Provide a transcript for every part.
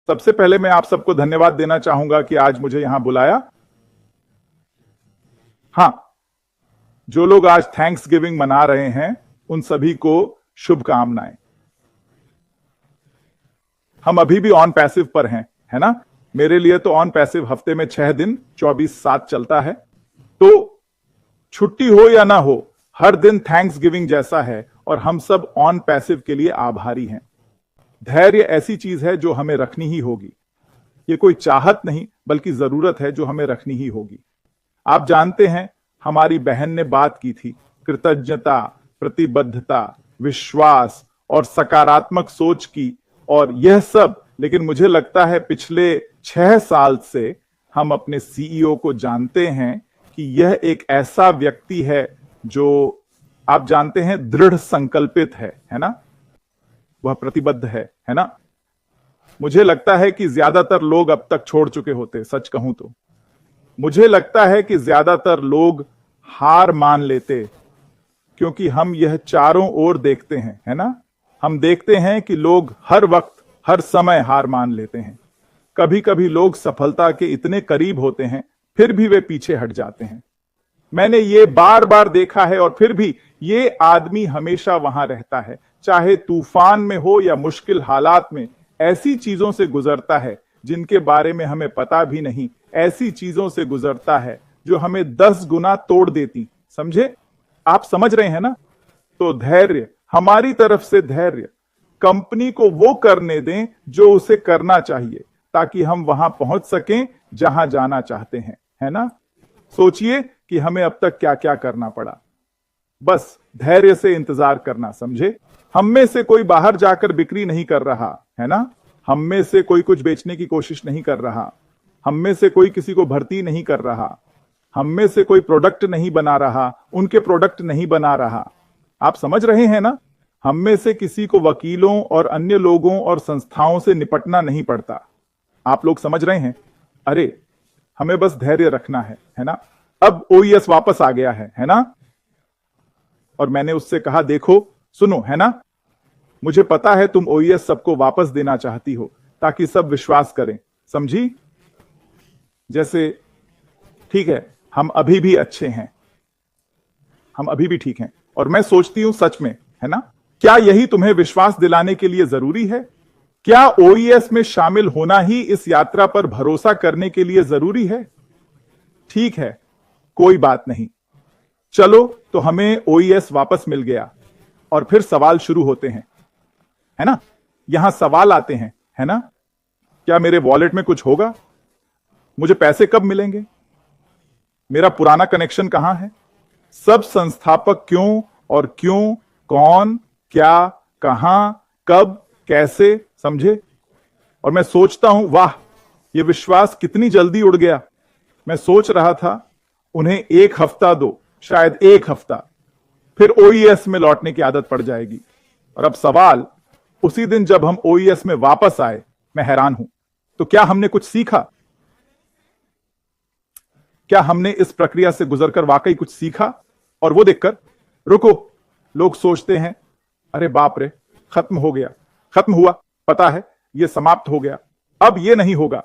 सबसे पहले मैं आप सबको धन्यवाद देना चाहूंगा कि आज मुझे यहां बुलाया। हां, जो लोग आज थैंक्स गिविंग मना रहे हैं उन सभी को शुभकामनाएं। हम अभी भी ऑन पैसिव पर हैं, है ना। मेरे लिए तो ऑन पैसिव हफ्ते में 6 दिन 24/7 चलता है। तो छुट्टी हो या ना हो, हर दिन थैंक्स गिविंग जैसा है और हम सब ऑन पैसिव के लिए आभारी हैं। धैर्य ऐसी चीज है जो हमें रखनी ही होगी। ये कोई चाहत नहीं बल्कि जरूरत है जो हमें रखनी ही होगी। आप जानते हैं, हमारी बहन ने बात की थी कृतज्ञता, प्रतिबद्धता, विश्वास और सकारात्मक सोच की, और यह सब। लेकिन मुझे लगता है पिछले 6 साल से हम अपने सीईओ को जानते हैं कि यह एक ऐसा व्यक्ति है जो आप जानते हैं दृढ़ संकल्पित है ना। वह प्रतिबद्ध है ना। मुझे लगता है कि ज्यादातर लोग अब तक छोड़ चुके होते, सच कहूं तो। मुझे लगता है कि ज्यादातर लोग हार मान लेते, क्योंकि हम यह चारों ओर देखते हैं, है ना। हम देखते हैं कि लोग हर वक्त हर समय हार मान लेते हैं। कभी कभी लोग सफलता के इतने करीब होते हैं फिर भी वे पीछे हट जाते हैं। मैंने ये बार बार देखा है, और फिर भी ये आदमी हमेशा वहां रहता है, चाहे तूफान में हो या मुश्किल हालात में। ऐसी चीजों से गुजरता है जिनके बारे में हमें पता भी नहीं। ऐसी चीजों से गुजरता है जो हमें 10 गुना तोड़ देती। समझे? आप समझ रहे हैं ना। तो धैर्य, हमारी तरफ से धैर्य। कंपनी को वो करने दें जो उसे करना चाहिए, ताकि हम वहां पहुंच सकें जहां जाना चाहते हैं, है ना। सोचिए कि हमें अब तक क्या क्या करना पड़ा। बस धैर्य से इंतजार करना, समझे। हम में से कोई बाहर जाकर बिक्री नहीं कर रहा, है ना। हम में से कोई कुछ बेचने की कोशिश नहीं कर रहा। हम में से कोई किसी को भर्ती नहीं कर रहा। हम में से कोई प्रोडक्ट नहीं बना रहा, उनके प्रोडक्ट नहीं बना रहा। आप समझ रहे हैं ना। हम में से किसी को वकीलों और अन्य लोगों और संस्थाओं से निपटना नहीं पड़ता। आप लोग समझ रहे हैं। अरे, हमें बस धैर्य रखना है ना। अब ओईएस वापस आ गया है ना। और मैंने उससे कहा, देखो सुनो, है ना, मुझे पता है तुम ओईएस सबको वापस देना चाहती हो ताकि सब विश्वास करें, समझी। जैसे ठीक है, हम अभी भी अच्छे हैं, हम अभी भी ठीक हैं। और मैं सोचती हूं सच में, है ना, क्या यही तुम्हें विश्वास दिलाने के लिए जरूरी है? क्या ओईएस में शामिल होना ही इस यात्रा पर भरोसा करने के लिए जरूरी है? ठीक है, कोई बात नहीं। चलो, तो हमें ओईएस वापस मिल गया और फिर सवाल शुरू होते हैं, है ना। यहां सवाल आते हैं, है ना। क्या मेरे वॉलेट में कुछ होगा? मुझे पैसे कब मिलेंगे? मेरा पुराना कनेक्शन कहां है? सब संस्थापक क्यों और क्यों, कौन, क्या, कहां, कब, कैसे, समझे। और मैं सोचता हूं, वाह, यह विश्वास कितनी जल्दी उड़ गया। मैं सोच रहा था उन्हें 1 हफ्ता दो, शायद 1 हफ्ता, फिर ओईएस में लौटने की आदत पड़ जाएगी। और अब सवाल, उसी दिन जब हम ओईएस में वापस आए, मैं हैरान हूं। तो क्या हमने कुछ सीखा? क्या हमने इस प्रक्रिया से गुजरकर वाकई कुछ सीखा? और वो देखकर, रुको, लोग सोचते हैं, अरे बाप रे, खत्म हो गया। खत्म हुआ, पता है, यह समाप्त हो गया, अब यह नहीं होगा।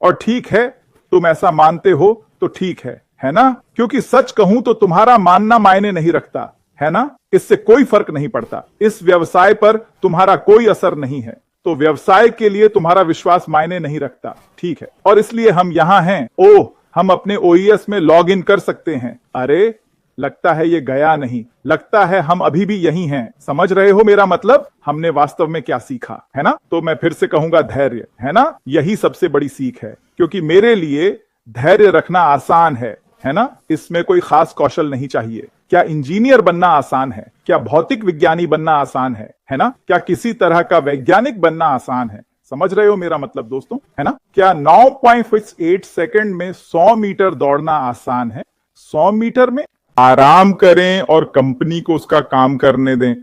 और ठीक है, तुम ऐसा मानते हो तो ठीक है ना। क्योंकि सच कहूं तो तुम्हारा मानना मायने नहीं रखता, है ना। इससे कोई फर्क नहीं पड़ता। इस व्यवसाय पर तुम्हारा कोई असर नहीं है, तो व्यवसाय के लिए तुम्हारा विश्वास मायने नहीं रखता, ठीक है। और इसलिए हम यहां हैं। ओह, हम अपने ओईएस में लॉग इन कर सकते हैं। अरे, लगता है ये गया नहीं, लगता है हम अभी भी यही हैं। समझ रहे हो मेरा मतलब? हमने वास्तव में क्या सीखा, है ना। तो मैं फिर से कहूंगा, धैर्य, है ना, यही सबसे बड़ी सीख है। क्योंकि मेरे लिए धैर्य रखना आसान है ना। इसमें कोई खास कौशल नहीं चाहिए। क्या इंजीनियर बनना आसान है? क्या भौतिक विज्ञानी बनना आसान है ना। क्या किसी तरह का वैज्ञानिक बनना आसान है? समझ रहे हो मेरा मतलब दोस्तों, है ना। क्या 9.8 सेकंड में 100 मीटर दौड़ना आसान है? 100 मीटर में आराम करें और कंपनी को उसका काम करने दें।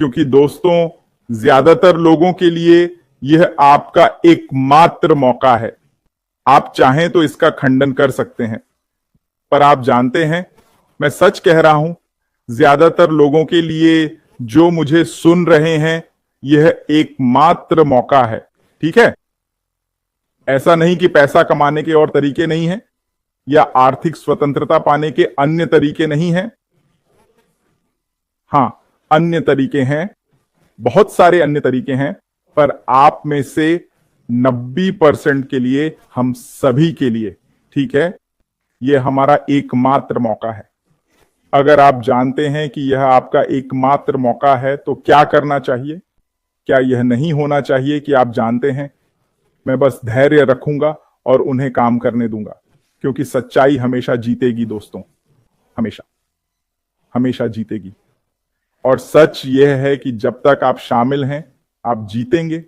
क्योंकि दोस्तों, ज्यादातर लोगों के लिए यह आपका एकमात्र मौका है। आप चाहें तो इसका खंडन कर सकते हैं, पर आप जानते हैं, मैं सच कह रहा हूं, ज्यादातर लोगों के लिए जो मुझे सुन रहे हैं, यह एकमात्र मौका है, ठीक है। ऐसा नहीं कि पैसा कमाने के और तरीके नहीं है या आर्थिक स्वतंत्रता पाने के अन्य तरीके नहीं हैं। हां, अन्य तरीके हैं, बहुत सारे अन्य तरीके हैं, पर आप में से 90% के लिए, हम सभी के लिए, ठीक है, यह हमारा एकमात्र मौका है। अगर आप जानते हैं कि यह आपका एकमात्र मौका है तो क्या करना चाहिए? क्या यह नहीं होना चाहिए कि आप जानते हैं मैं बस धैर्य रखूंगा और उन्हें काम करने दूंगा, क्योंकि सच्चाई हमेशा जीतेगी दोस्तों, हमेशा, हमेशा जीतेगी। और सच यह है कि जब तक आप शामिल हैं आप जीतेंगे।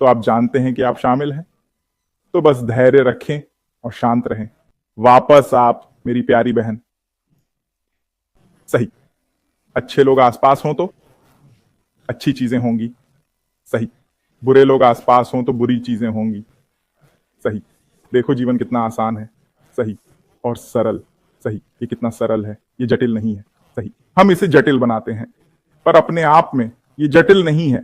तो आप जानते हैं कि आप शामिल हैं, तो बस धैर्य रखें और शांत रहें। वापस आप मेरी प्यारी बहन, सही, अच्छे लोग आसपास हों तो अच्छी चीजें होंगी, सही, बुरे लोग आसपास हों तो बुरी चीजें होंगी, सही। देखो जीवन कितना आसान है, सही, और सरल, सही। ये कितना सरल है, ये जटिल नहीं है, सही। हम इसे जटिल बनाते हैं, पर अपने आप में ये जटिल नहीं है,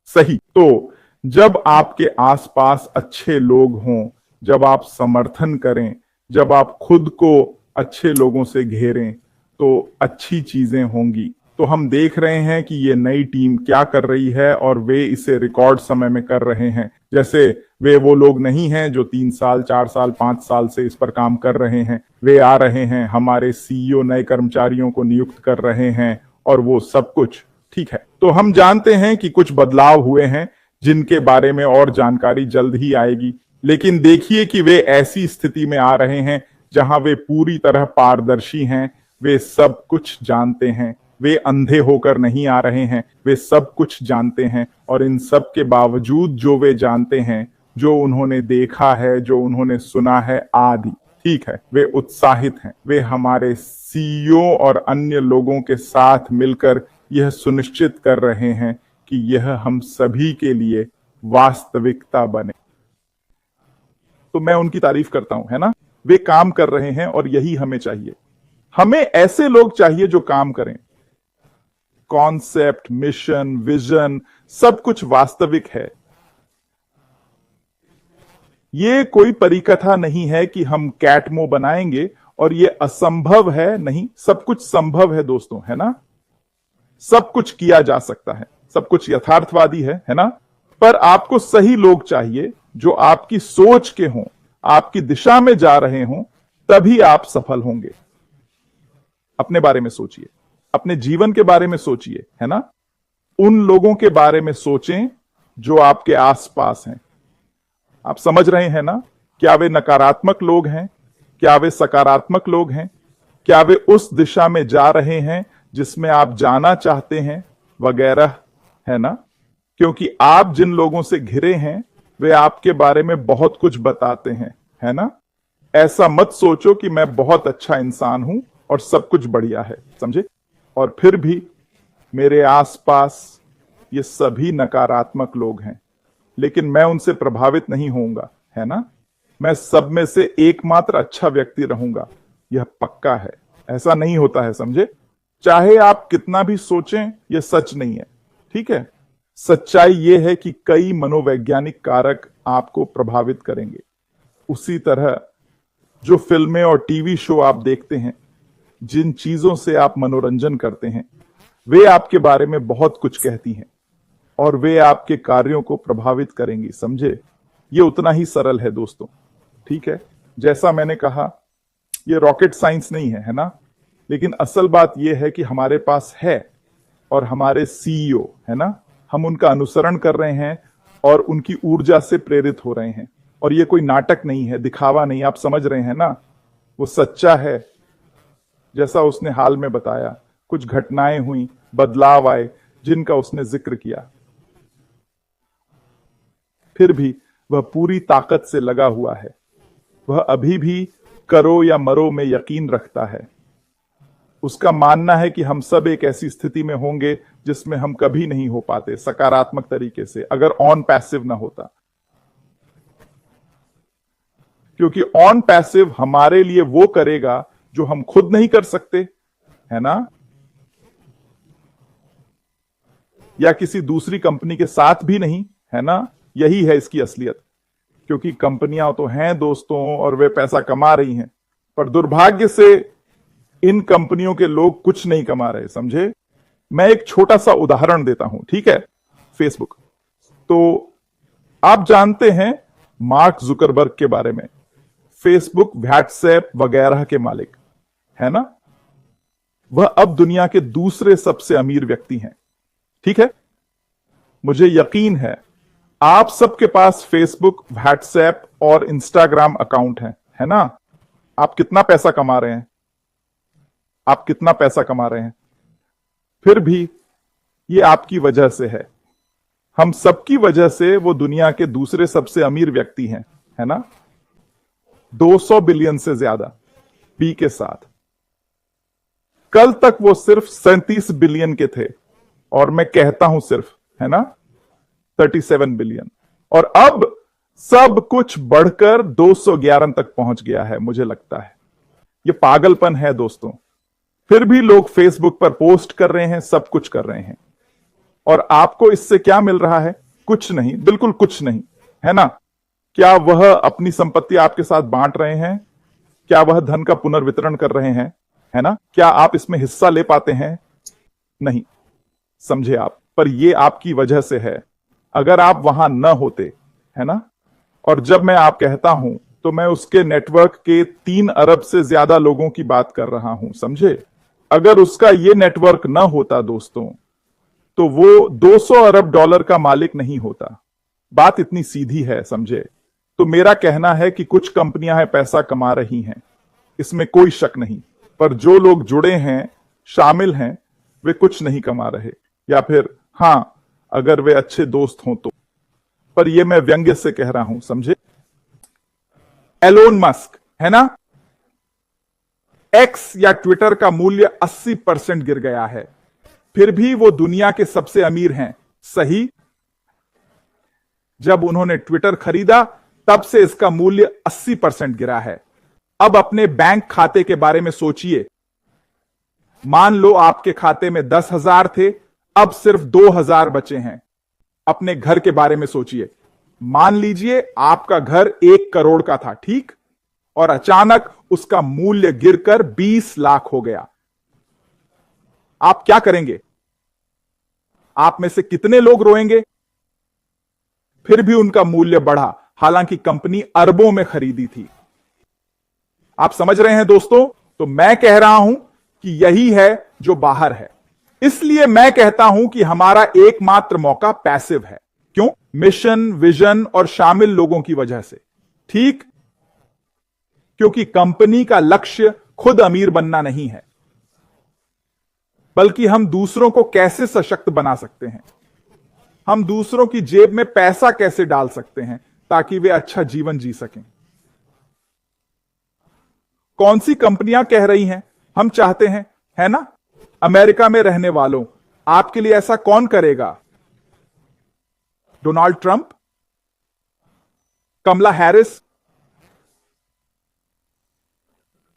सही। तो जब आपके आसपास अच्छे लोग हों, जब आप समर्थन करें, जब आप खुद को अच्छे लोगों से घेरें, तो अच्छी चीजें होंगी। तो हम देख रहे हैं कि ये नई टीम क्या कर रही है और वे इसे रिकॉर्ड समय में कर रहे हैं। जैसे वे वो लोग नहीं हैं जो 3 साल, 4 साल, 5 साल से इस पर काम कर रहे हैं। वे आ रहे हैं, हमारे सीईओ नए कर्मचारियों को नियुक्त कर रहे हैं और वो सब कुछ ठीक है। तो हम जानते हैं कि कुछ बदलाव हुए हैं जिनके बारे में और जानकारी जल्द ही आएगी। लेकिन देखिए कि वे ऐसी स्थिति में आ रहे हैं जहां वे पूरी तरह पारदर्शी हैं, वे सब कुछ जानते हैं, वे अंधे होकर नहीं आ रहे हैं, वे सब कुछ जानते हैं। और इन सब के बावजूद जो वे जानते हैं, जो उन्होंने देखा है, जो उन्होंने सुना है आदि, ठीक है, वे उत्साहित हैं। वे हमारे सीईओ और अन्य लोगों के साथ मिलकर यह सुनिश्चित कर रहे हैं कि यह हम सभी के लिए वास्तविकता बने। तो मैं उनकी तारीफ करता हूं, है ना। वे काम कर रहे हैं और यही हमें चाहिए। हमें ऐसे लोग चाहिए जो काम करें। कॉन्सेप्ट, मिशन, विजन, सब कुछ वास्तविक है। ये कोई परिकथा नहीं है कि हम कैटमो बनाएंगे और ये असंभव है, नहीं, सब कुछ संभव है दोस्तों, है ना। सब कुछ किया जा सकता है, सब कुछ यथार्थवादी है ना। पर आपको सही लोग चाहिए जो आपकी सोच के हों, आपकी दिशा में जा रहे हों, तभी आप सफल होंगे। अपने बारे में सोचिए, अपने जीवन के बारे में सोचिए, है ना। उन लोगों के बारे में सोचें जो आपके आसपास हैं। आप समझ रहे हैं ना। क्या वे नकारात्मक लोग हैं, क्या वे सकारात्मक लोग हैं, क्या वे उस दिशा में जा रहे हैं जिसमें आप जाना चाहते हैं, वगैरह, है ना। क्योंकि आप जिन लोगों से घिरे हैं वे आपके बारे में बहुत कुछ बताते हैं, है ना। ऐसा मत सोचो कि मैं बहुत अच्छा इंसान हूं और सब कुछ बढ़िया है, समझे। और फिर भी मेरे आसपास ये सभी नकारात्मक लोग हैं, लेकिन मैं उनसे प्रभावित नहीं होऊंगा, है ना। मैं सब में से एकमात्र अच्छा व्यक्ति रहूंगा, यह पक्का है। ऐसा नहीं होता है, समझे। चाहे आप कितना भी सोचें, यह सच नहीं है, ठीक है। सच्चाई यह है कि कई मनोवैज्ञानिक कारक आपको प्रभावित करेंगे। उसी तरह जो फिल्में और टीवी शो आप देखते हैं, जिन चीजों से आप मनोरंजन करते हैं, वे आपके बारे में बहुत कुछ कहती हैं और वे आपके कार्यों को प्रभावित करेंगी, समझे। ये उतना ही सरल है दोस्तों, ठीक है। जैसा मैंने कहा, ये रॉकेट साइंस नहीं है, है ना। लेकिन असल बात यह है कि हमारे पास है और हमारे सीईओ, है ना, हम उनका अनुसरण कर रहे हैं और उनकी ऊर्जा से प्रेरित हो रहे हैं। और ये कोई नाटक नहीं है, दिखावा नहीं, आप समझ रहे हैं ना। वो सच्चा है। जैसा उसने हाल में बताया, कुछ घटनाएं हुई, बदलाव आए जिनका उसने जिक्र किया, फिर भी वह पूरी ताकत से लगा हुआ है। वह अभी भी करो या मरो में यकीन रखता है। उसका मानना है कि हम सब एक ऐसी स्थिति में होंगे जिसमें हम कभी नहीं हो पाते सकारात्मक तरीके से, अगर ऑन पैसिव ना होता। क्योंकि ऑन पैसिव हमारे लिए वो करेगा जो हम खुद नहीं कर सकते, है ना, या किसी दूसरी कंपनी के साथ भी नहीं, है ना, यही है इसकी असलियत। क्योंकि कंपनियां तो हैं दोस्तों और वे पैसा कमा रही हैं, पर दुर्भाग्य से इन कंपनियों के लोग कुछ नहीं कमा रहे, समझे। मैं एक छोटा सा उदाहरण देता हूं, ठीक है। फेसबुक, तो आप जानते हैं मार्क जुकरबर्ग के बारे में, फेसबुक, व्हाट्सएप वगैरह के मालिक, है ना। वह अब दुनिया के दूसरे सबसे अमीर व्यक्ति हैं, ठीक है। मुझे यकीन है आप सबके पास फेसबुक, व्हाट्सएप और इंस्टाग्राम अकाउंट है ना। आप कितना पैसा कमा रहे हैं, आप कितना पैसा कमा रहे हैं। फिर भी ये आपकी वजह से है, हम सबकी वजह से वो दुनिया के दूसरे सबसे अमीर व्यक्ति हैं, है ना। 200 बिलियन से ज्यादा पी के साथ। कल तक वो सिर्फ 37 बिलियन के थे, और मैं कहता हूं सिर्फ, है ना, 37 बिलियन। और अब सब कुछ बढ़कर 211 तक पहुंच गया है। मुझे लगता है ये पागलपन है दोस्तों। फिर भी लोग फेसबुक पर पोस्ट कर रहे हैं, सब कुछ कर रहे हैं, और आपको इससे क्या मिल रहा है? कुछ नहीं, बिल्कुल कुछ नहीं, है ना। क्या वह अपनी संपत्ति आपके साथ बांट रहे हैं? क्या वह धन का पुनर्वितरण कर रहे हैं, है ना? क्या आप इसमें हिस्सा ले पाते हैं? नहीं, समझे आप। पर यह आपकी वजह से है। अगर आप वहां न होते, है ना, और जब मैं आप कहता हूं तो मैं उसके नेटवर्क के 3 अरब से ज्यादा लोगों की बात कर रहा हूं, समझे। अगर उसका यह नेटवर्क न होता दोस्तों, तो वो 200 अरब डॉलर का मालिक नहीं होता। बात इतनी सीधी है, समझे। तो मेरा कहना है कि कुछ कंपनियां हैं पैसा कमा रही हैं, इसमें कोई शक नहीं, पर जो लोग जुड़े हैं, शामिल हैं, वे कुछ नहीं कमा रहे, या फिर हां, अगर वे अच्छे दोस्त हों तो। पर यह मैं व्यंग्य से कह रहा हूं, समझे। एलोन मस्क, है ना, एक्स या ट्विटर का मूल्य 80% गिर गया है, फिर भी वो दुनिया के सबसे अमीर हैं, सही। जब उन्होंने ट्विटर खरीदा तब से इसका मूल्य 80% गिरा है। अब अपने बैंक खाते के बारे में सोचिए। मान लो आपके खाते में 10,000 थे, अब सिर्फ 2,000 बचे हैं। अपने घर के बारे में सोचिए। मान लीजिए आपका घर 1 करोड़ का था, ठीक, और अचानक उसका मूल्य गिरकर 20 लाख हो गया। आप क्या करेंगे? आप में से कितने लोग रोएंगे? फिर भी उनका मूल्य बढ़ा, हालांकि कंपनी अरबों में खरीदी थी। आप समझ रहे हैं दोस्तों। तो मैं कह रहा हूं कि यही है जो बाहर है। इसलिए मैं कहता हूं कि हमारा एकमात्र मौका पैसिव है। क्यों? मिशन, विजन और शामिल लोगों की वजह से, ठीक। क्योंकि कंपनी का लक्ष्य खुद अमीर बनना नहीं है, बल्कि हम दूसरों को कैसे सशक्त बना सकते हैं, हम दूसरों की जेब में पैसा कैसे डाल सकते हैं ताकि वे अच्छा जीवन जी सकें। कौन सी कंपनियां कह रही हैं हम चाहते हैं, है ना। अमेरिका में रहने वालों, आपके लिए ऐसा कौन करेगा? डोनाल्ड ट्रंप, कमला हैरिस।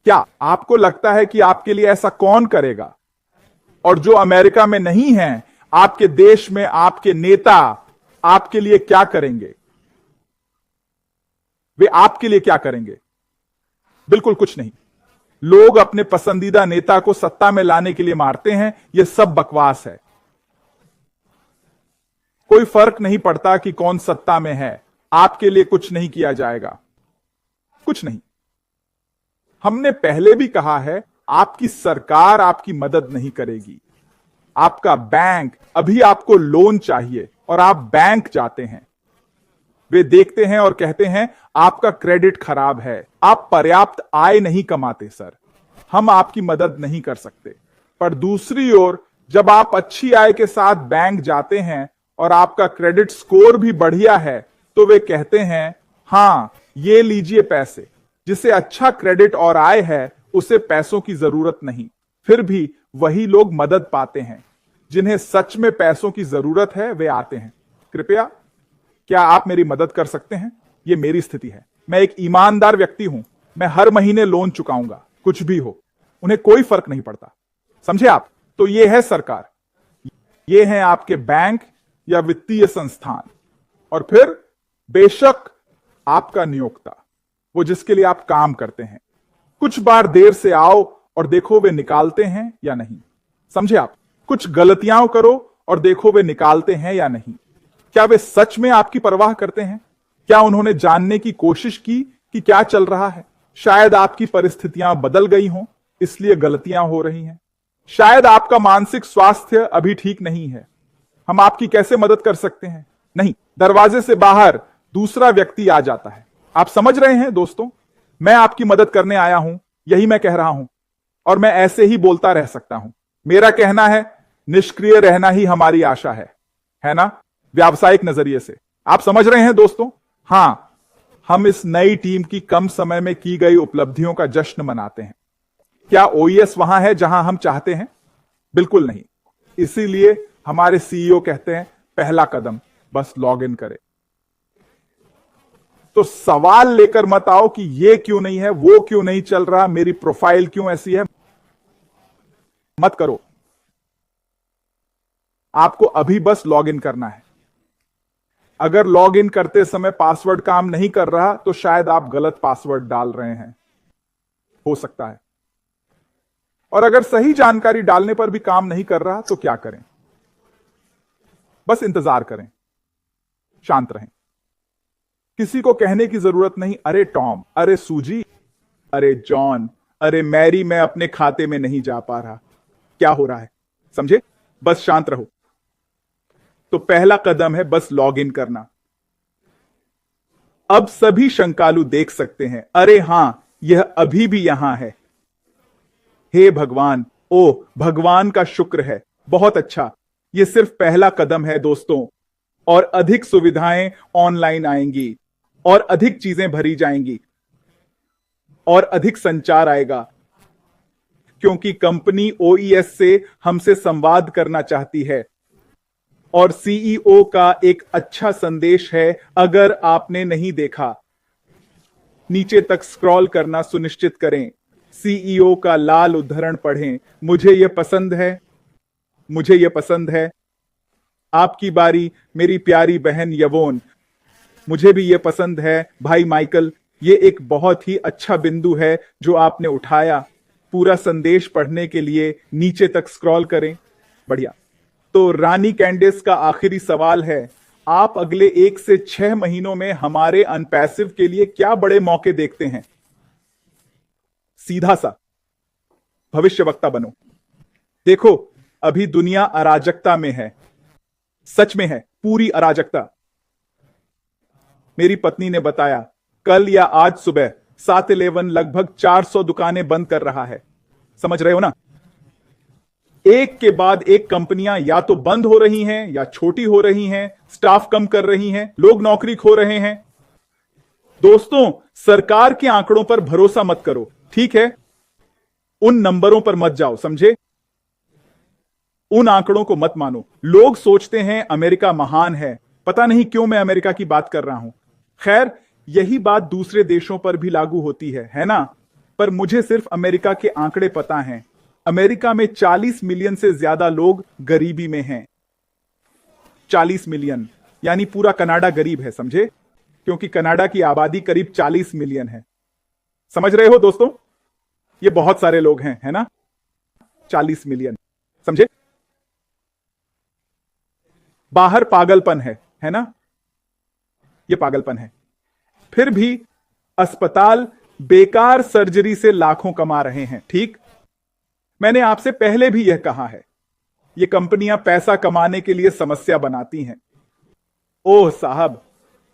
क्या आपको लगता है कि आपके लिए ऐसा कौन करेगा? और जो अमेरिका में नहीं हैं, आपके देश में आपके नेता आपके लिए क्या करेंगे? वे आपके लिए क्या करेंगे? बिल्कुल कुछ नहीं। लोग अपने पसंदीदा नेता को सत्ता में लाने के लिए मारते हैं, यह सब बकवास है। कोई फर्क नहीं पड़ता कि कौन सत्ता में है, आपके लिए कुछ नहीं किया जाएगा, कुछ नहीं। हमने पहले भी कहा है, आपकी सरकार आपकी मदद नहीं करेगी। आपका बैंक, अभी आपको लोन चाहिए और आप बैंक जाते हैं, वे देखते हैं और कहते हैं आपका क्रेडिट खराब है, आप पर्याप्त आय नहीं कमाते सर, हम आपकी मदद नहीं कर सकते। पर दूसरी ओर जब आप अच्छी आय के साथ बैंक जाते हैं और आपका क्रेडिट स्कोर भी बढ़िया है, तो वे कहते हैं हां, ये लीजिए पैसे। जिसे अच्छा क्रेडिट और आय है उसे पैसों की जरूरत नहीं। फिर भी वही लोग मदद पाते हैं। जिन्हें सच में पैसों की जरूरत है वे आते हैं। कृपया, क्या आप मेरी मदद कर सकते हैं? यह मेरी स्थिति है। मैं एक ईमानदार व्यक्ति हूं। मैं हर महीने लोन चुकाऊंगा, कुछ भी हो, उन्हें कोई फर्क नहीं पड़ता। समझे आप? तो यह है सरकार, ये हैं आपके बैंक या वित्तीय संस्थान, और फिर बेशक आपका नियोक्ता, वो जिसके लिए आप काम करते हैं, कुछ बार देर से आओ और देखो वे निकालते हैं या नहीं। समझे आप? कुछ गलतियां करो और देखो वे निकालते हैं या नहीं। क्या वे सच में आपकी परवाह करते हैं? क्या उन्होंने जानने की कोशिश की कि क्या चल रहा है? शायद आपकी परिस्थितियां बदल गई हों, इसलिए गलतियां हो रही हैं। शायद आपका मानसिक स्वास्थ्य अभी ठीक नहीं है। हम आपकी कैसे मदद कर सकते हैं? नहीं, दरवाजे से बाहर दूसरा व्यक्ति आ जाता है। आप समझ रहे हैं दोस्तों? मैं आपकी मदद करने आया हूं, यही मैं कह रहा हूं, और मैं ऐसे ही बोलता रह सकता हूं। मेरा कहना है, निष्क्रिय रहना ही हमारी आशा है ना? व्यावसायिक नजरिए से आप समझ रहे हैं दोस्तों? हां, हम इस नई टीम की कम समय में की गई उपलब्धियों का जश्न मनाते हैं। क्या ओईएस वहां है जहां हम चाहते हैं? बिल्कुल नहीं। इसीलिए हमारे सीईओ कहते हैं, पहला कदम बस लॉग इन करें। तो सवाल लेकर मत आओ कि ये क्यों नहीं है, वो क्यों नहीं चल रहा, मेरी प्रोफाइल क्यों ऐसी है। मत करो। आपको अभी बस लॉग इन करना है। अगर लॉग इन करते समय पासवर्ड काम नहीं कर रहा तो शायद आप गलत पासवर्ड डाल रहे हैं, हो सकता है। और अगर सही जानकारी डालने पर भी काम नहीं कर रहा तो क्या करें? बस इंतजार करें, शांत रहें। किसी को कहने की जरूरत नहीं, अरे टॉम, अरे सूजी, अरे जॉन, अरे मैरी, मैं अपने खाते में नहीं जा पा रहा, क्या हो रहा है? समझे? बस शांत रहो। तो पहला कदम है बस लॉग इन करना। अब सभी शंकालु देख सकते हैं, अरे हां, यह अभी भी यहां है। हे भगवान, ओ भगवान का शुक्र है, बहुत अच्छा। यह सिर्फ पहला कदम है दोस्तों, और अधिक सुविधाएं ऑनलाइन आएंगी, और अधिक चीजें भरी जाएंगी, और अधिक संचार आएगा, क्योंकि कंपनी ओईएस से हमसे संवाद करना चाहती है। और सीईओ का एक अच्छा संदेश है, अगर आपने नहीं देखा, नीचे तक स्क्रॉल करना सुनिश्चित करें। सीईओ का लाल उद्धरण पढ़ें, मुझे यह पसंद है, मुझे यह पसंद है। आपकी बारी मेरी प्यारी बहन यवोन, मुझे भी यह पसंद है भाई माइकल। यह एक बहुत ही अच्छा बिंदु है जो आपने उठाया। पूरा संदेश पढ़ने के लिए नीचे तक स्क्रॉल करें। बढ़िया। तो रानी कैंडिस का आखिरी सवाल है, आप अगले 1 से 6 महीनों में हमारे अनपैसिव के लिए क्या बड़े मौके देखते हैं? सीधा सा भविष्यवक्ता बनो। देखो, अभी दुनिया अराजकता में है, सच में है, पूरी अराजकता। मेरी पत्नी ने बताया, कल या आज सुबह 7-Eleven लगभग 400 दुकानें बंद कर रहा है। समझ रहे हो ना? एक के बाद एक कंपनियां या तो बंद हो रही हैं या छोटी हो रही हैं, स्टाफ कम कर रही हैं, लोग नौकरी खो रहे हैं। दोस्तों, सरकार के आंकड़ों पर भरोसा मत करो, ठीक है? उन नंबरों पर मत जाओ, समझे? उन आंकड़ों को मत मानो। लोग सोचते हैं अमेरिका महान है, पता नहीं क्यों मैं अमेरिका की बात कर रहा हूं। खैर, यही बात दूसरे देशों पर भी लागू होती है ना? पर मुझे सिर्फ अमेरिका के आंकड़े पता हैं। अमेरिका में 40 मिलियन से ज्यादा लोग गरीबी में हैं। 40 मिलियन, यानी पूरा कनाडा गरीब है, समझे? क्योंकि कनाडा की आबादी करीब 40 मिलियन है। समझ रहे हो दोस्तों? ये बहुत सारे लोग हैं, है ना? 40 मिलियन, समझे? बाहर पागलपन है ना? ये पागलपन है। फिर भी अस्पताल बेकार सर्जरी से लाखों कमा रहे हैं, ठीक? मैंने आपसे पहले भी यह कहा है, ये कंपनियां पैसा कमाने के लिए समस्या बनाती हैं। ओह साहब,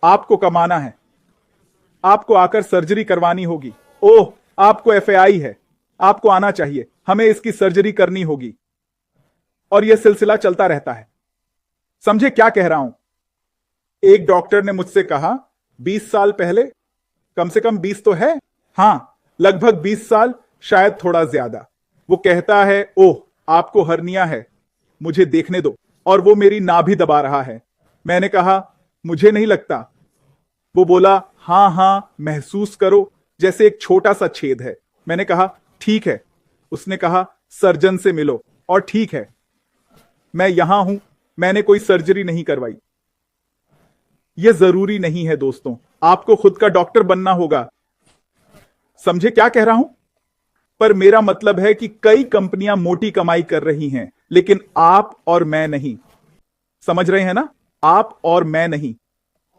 आपको कमाना है, आपको आकर सर्जरी करवानी होगी। ओह, आपको एफएआई है, आपको आना चाहिए, हमें इसकी सर्जरी करनी होगी। और यह सिलसिला चलता रहता है। समझे क्या कह रहा हूं? एक डॉक्टर ने मुझसे कहा, 20 साल पहले, कम से कम 20 तो है, हां, लगभग 20 साल, शायद थोड़ा ज्यादा। वो कहता है, ओह, आपको हर्निया है, मुझे देखने दो। और वो मेरी नाभि दबा रहा है। मैंने कहा, मुझे नहीं लगता। वो बोला, हां हां, महसूस करो, जैसे एक छोटा सा छेद है। मैंने कहा, ठीक है। उसने कहा, सर्जन से मिलो। और ठीक है, मैं यहां हूं, मैंने कोई सर्जरी नहीं करवाई। यह जरूरी नहीं है दोस्तों, आपको खुद का डॉक्टर बनना होगा। समझे क्या कह रहा हूं? पर मेरा मतलब है कि कई कंपनियां मोटी कमाई कर रही हैं, लेकिन आप और मैं नहीं। समझ रहे हैं ना? आप और मैं नहीं।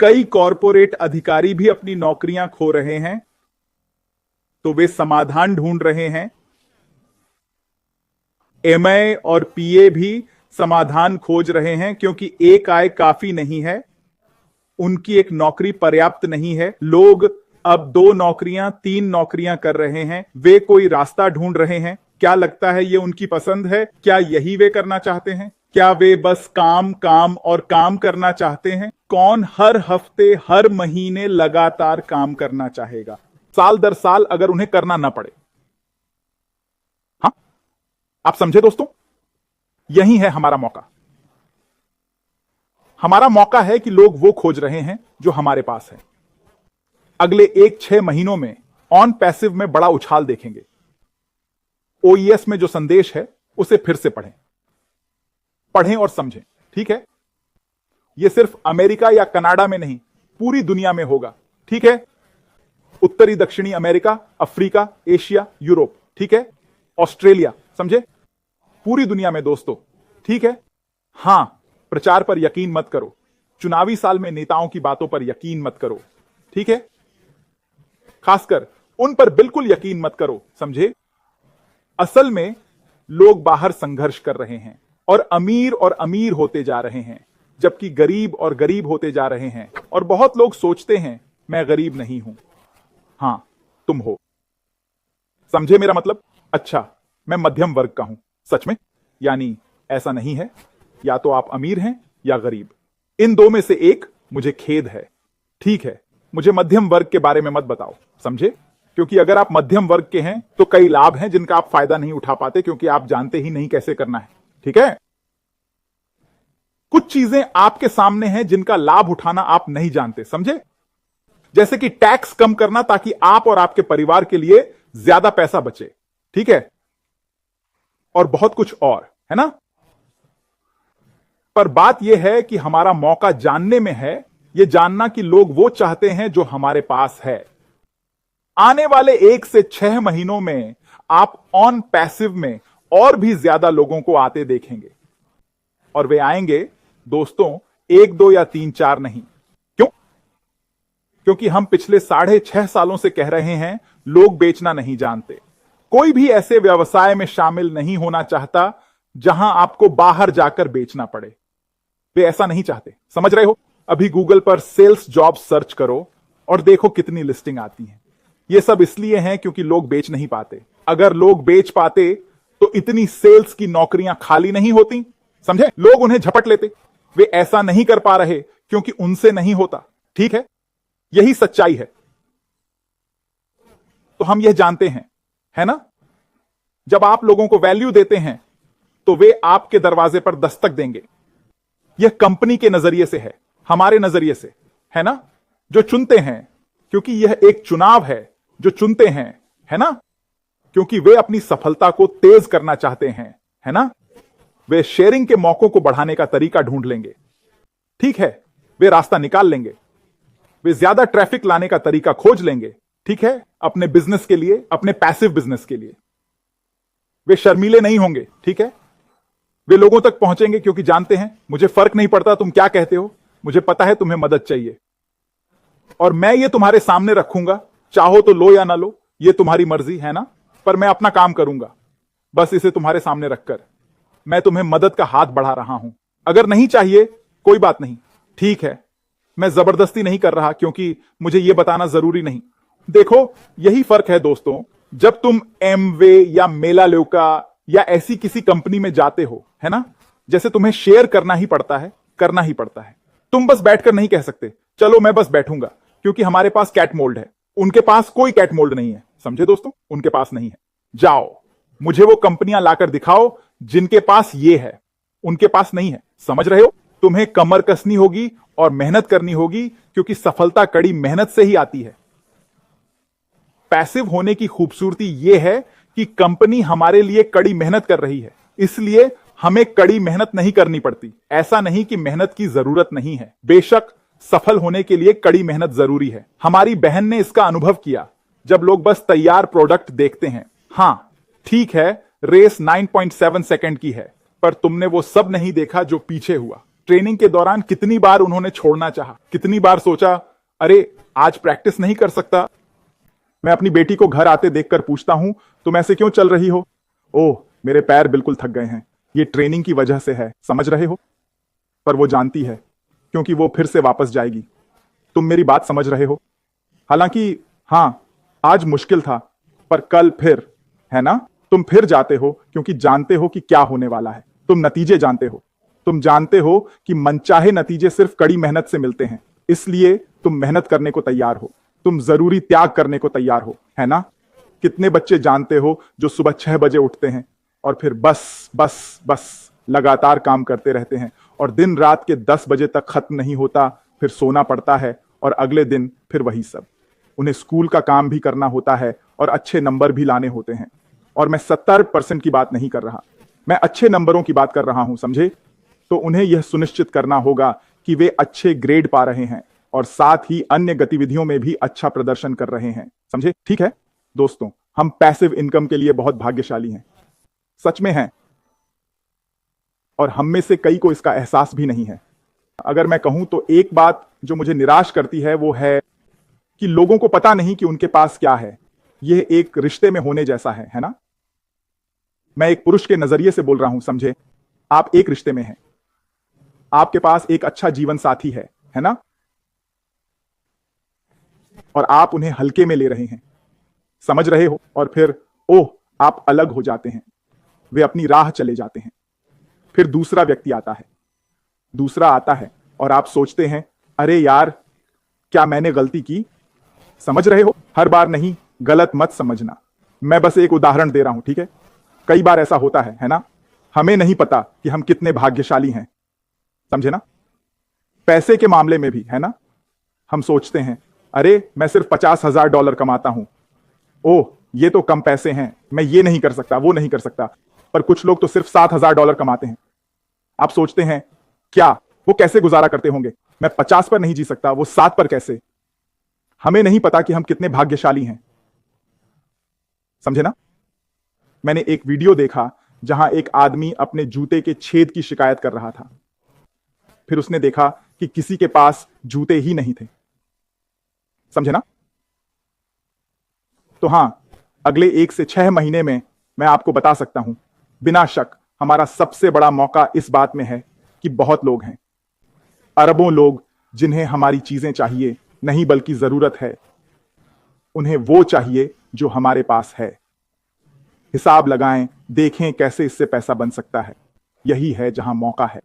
कई कॉरपोरेट अधिकारी भी अपनी नौकरियां खो रहे हैं, तो वे समाधान ढूंढ रहे हैं। एमए और पीए भी समाधान खोज रहे हैं, क्योंकि एक आय काफी नहीं है, उनकी एक नौकरी पर्याप्त नहीं है। लोग अब 2 नौकरियां 3 नौकरियां कर रहे हैं, वे कोई रास्ता ढूंढ रहे हैं। क्या लगता है ये उनकी पसंद है? क्या यही वे करना चाहते हैं? क्या वे बस काम काम और काम करना चाहते हैं? कौन हर हफ्ते हर महीने लगातार काम करना चाहेगा, साल दर साल, अगर उन्हें करना ना पड़े? हाँ, आप समझे दोस्तों? यही है हमारा मौका। हमारा मौका है कि लोग वो खोज रहे हैं जो हमारे पास है। अगले 1-6 महीनों में ऑन पैसिव में बड़ा उछाल देखेंगे। ओईएस में जो संदेश है उसे फिर से पढ़ें और समझें, ठीक है? यह सिर्फ अमेरिका या कनाडा में नहीं, पूरी दुनिया में होगा, ठीक है? उत्तरी दक्षिणी अमेरिका, अफ्रीका, एशिया, यूरोप, ठीक है? ऑस्ट्रेलिया, समझे? पूरी दुनिया में दोस्तों, ठीक है? हां, प्रचार पर यकीन मत करो, चुनावी साल में नेताओं की बातों पर यकीन मत करो, ठीक है? खासकर उन पर बिल्कुल यकीन मत करो, समझे? असल में लोग बाहर संघर्ष कर रहे हैं और अमीर होते जा रहे हैं, जबकि गरीब और गरीब होते जा रहे हैं। और बहुत लोग सोचते हैं मैं गरीब नहीं हूं। हां, तुम हो। समझे मेरा मतलब? अच्छा, मैं मध्यम वर्ग का हूं। सच में? यानी ऐसा नहीं है, या तो आप अमीर हैं या गरीब, इन दो में से एक। मुझे खेद है, ठीक है? मुझे मध्यम वर्ग के बारे में मत बताओ, समझे? क्योंकि अगर आप मध्यम वर्ग के हैं तो कई लाभ हैं जिनका आप फायदा नहीं उठा पाते, क्योंकि आप जानते ही नहीं कैसे करना है, ठीक है? कुछ चीजें आपके सामने हैं जिनका लाभ उठाना आप नहीं जानते, समझे? जैसे कि टैक्स कम करना, ताकि आप और आपके परिवार के लिए ज्यादा पैसा बचे, ठीक है? और बहुत कुछ और, है ना? पर बात यह है कि हमारा मौका जानने में है, यह जानना कि लोग वो चाहते हैं जो हमारे पास है। आने वाले 1 से 6 महीनों में आप ऑन पैसिव में और भी ज्यादा लोगों को आते देखेंगे। और वे आएंगे दोस्तों 1, 2 या 3, 4 नहीं। क्यों? क्योंकि हम पिछले 6.5 सालों से कह रहे हैं लोग बेचना नहीं जानते। कोई भी ऐसे व्यवसाय में शामिल नहीं होना चाहता जहां आपको बाहर जाकर बेचना पड़े। वे ऐसा नहीं चाहते, समझ रहे हो? अभी गूगल पर सेल्स जॉब सर्च करो और देखो कितनी लिस्टिंग आती हैं। ये सब इसलिए हैं क्योंकि लोग बेच नहीं पाते। अगर लोग बेच पाते तो इतनी सेल्स की नौकरियां खाली नहीं होती, समझे? लोग उन्हें झपट लेते। वे ऐसा नहीं कर पा रहे क्योंकि उनसे नहीं होता, ठीक है? यही सच्चाई है। तो हम यह जानते हैं, है ना? जब आप लोगों को वैल्यू देते हैं तो वे आपके दरवाजे पर दस्तक देंगे। यह कंपनी के नजरिए से है, हमारे नजरिए से, है ना? जो चुनते हैं, क्योंकि यह एक चुनाव है, जो चुनते हैं, है ना? क्योंकि वे अपनी सफलता को तेज करना चाहते हैं, है ना? वे शेयरिंग के मौकों को बढ़ाने का तरीका ढूंढ लेंगे, ठीक है? वे रास्ता निकाल लेंगे। वे ज्यादा ट्रैफिक लाने का तरीका खोज लेंगे, ठीक है? अपने बिजनेस के लिए, अपने पैसिव बिजनेस के लिए। वे शर्मीले नहीं होंगे, ठीक है? वे लोगों तक पहुंचेंगे क्योंकि जानते हैं मुझे फर्क नहीं पड़ता तुम क्या कहते हो, मुझे पता है तुम्हें मदद चाहिए और मैं ये तुम्हारे सामने रखूंगा। चाहो तो लो या ना लो, ये तुम्हारी मर्जी है ना, पर मैं अपना काम करूंगा। बस इसे तुम्हारे सामने रखकर मैं तुम्हें मदद का हाथ बढ़ा रहा हूं। अगर नहीं चाहिए कोई बात नहीं, ठीक है? मैं जबरदस्ती नहीं कर रहा, क्योंकि मुझे यह बताना जरूरी नहीं। देखो, यही फर्क है दोस्तों। जब तुम एमवे या मेलाल्यूका या ऐसी किसी कंपनी में जाते हो, है ना, जैसे तुम्हें शेयर करना ही पड़ता है, करना ही पड़ता है। तुम बस बैठकर नहीं कह सकते चलो मैं बस बैठूंगा क्योंकि हमारे पास कैट मोल्ड है। उनके पास कोई कैट मोल्ड नहीं है, समझे दोस्तों? उनके पास नहीं है। जाओ, मुझे वो कंपनियां लाकर दिखाओ जिनके पास ये है, उनके पास नहीं है। समझ रहे हो? तुम्हें कमर कसनी होगी और मेहनत करनी होगी, क्योंकि सफलता कड़ी मेहनत से ही आती है। पैसिव होने की खूबसूरती यह है कि कंपनी हमारे लिए कड़ी मेहनत कर रही है, इसलिए हमें कड़ी मेहनत नहीं करनी पड़ती। ऐसा नहीं कि मेहनत की जरूरत नहीं है, बेशक सफल होने के लिए कड़ी मेहनत जरूरी है। हमारी बहन ने इसका अनुभव किया जब लोग बस तैयार प्रोडक्ट देखते हैं। हां, ठीक है, रेस 9.7 सेकंड की है, पर तुमने वो सब नहीं देखा जो पीछे हुआ। ट्रेनिंग के दौरान कितनी बार उन्होंने छोड़ना चाहा, कितनी बार सोचा अरे आज प्रैक्टिस नहीं कर सकता। मैं अपनी बेटी को घर आते देखकर पूछता हूं, तुम ऐसे क्यों चल रही हो? ओह, मेरे पैर बिल्कुल थक गए हैं, ये ट्रेनिंग की वजह से है, समझ रहे हो? पर वो जानती है, क्योंकि वो फिर से वापस जाएगी। तुम मेरी बात समझ रहे हो? हालांकि हां, आज मुश्किल था, पर कल फिर, है ना? तुम फिर जाते हो क्योंकि जानते हो कि क्या होने वाला है। तुम नतीजे जानते हो, तुम जानते हो कि मनचाहे नतीजे सिर्फ कड़ी मेहनत से मिलते हैं, इसलिए तुम मेहनत करने को तैयार हो, तुम जरूरी त्याग करने को तैयार हो, है ना? कितने बच्चे जानते हो जो सुबह 6 बजे उठते हैं और फिर बस बस बस लगातार काम करते रहते हैं और दिन रात के 10 बजे तक खत्म नहीं होता, फिर सोना पड़ता है और अगले दिन फिर वही सब। उन्हें स्कूल का काम भी करना होता है और अच्छे नंबर भी लाने होते हैं। और मैं 70% की बात नहीं कर रहा, मैं अच्छे नंबरों की बात कर रहा हूं, समझे? तो उन्हें यह सुनिश्चित करना होगा कि वे अच्छे ग्रेड पा रहे हैं और साथ ही अन्य गतिविधियों में भी अच्छा प्रदर्शन कर रहे हैं, समझे? ठीक है दोस्तों, हम पैसिव इनकम के लिए बहुत भाग्यशाली हैं, सच में हैं, और हम में से कई को इसका एहसास भी नहीं है। अगर मैं कहूं तो एक बात जो मुझे निराश करती है वो है कि लोगों को पता नहीं कि उनके पास क्या है। यह एक रिश्ते में होने जैसा है ना? मैं एक पुरुष के नजरिए से बोल रहा हूं, समझे? आप एक रिश्ते में हैं, आपके पास एक अच्छा जीवन साथी है ना? और आप उन्हें हल्के में ले रहे हैं, समझ रहे हो? और फिर ओह, आप अलग हो जाते हैं, वे अपनी राह चले जाते हैं। फिर दूसरा व्यक्ति आता है, दूसरा आता है और आप सोचते हैं अरे यार, क्या मैंने गलती की? समझ रहे हो? हर बार नहीं, गलत मत समझना, मैं बस एक उदाहरण दे रहा हूं, ठीक है? कई बार ऐसा होता है ना? हमें नहीं पता कि हम कितने भाग्यशाली हैं, समझे ना? पैसे के मामले में भी, है ना? हम सोचते हैं अरे मैं सिर्फ $50,000 कमाता हूं, ओह ये तो कम पैसे हैं, मैं ये नहीं कर सकता, वो नहीं कर सकता। पर कुछ लोग तो सिर्फ $7,000 कमाते हैं। आप सोचते हैं क्या वो कैसे गुजारा करते होंगे? मैं 50 पर नहीं जी सकता, वो 7 पर कैसे? हमें नहीं पता कि हम कितने भाग्यशाली हैं, समझे ना? मैंने एक वीडियो देखा जहां एक आदमी अपने जूते के छेद की शिकायत कर रहा था। फिर उसने देखा कि किसी के पास जूते ही नहीं थे, समझे ना? तो हां, अगले 1 से 6 महीने में मैं आपको बता सकता हूं, बिना शक हमारा सबसे बड़ा मौका इस बात में है कि बहुत लोग हैं, अरबों लोग, जिन्हें हमारी चीजें चाहिए नहीं बल्कि जरूरत है। उन्हें वो चाहिए जो हमारे पास है। हिसाब लगाएं, देखें कैसे इससे पैसा बन सकता है। यही है जहां मौका है।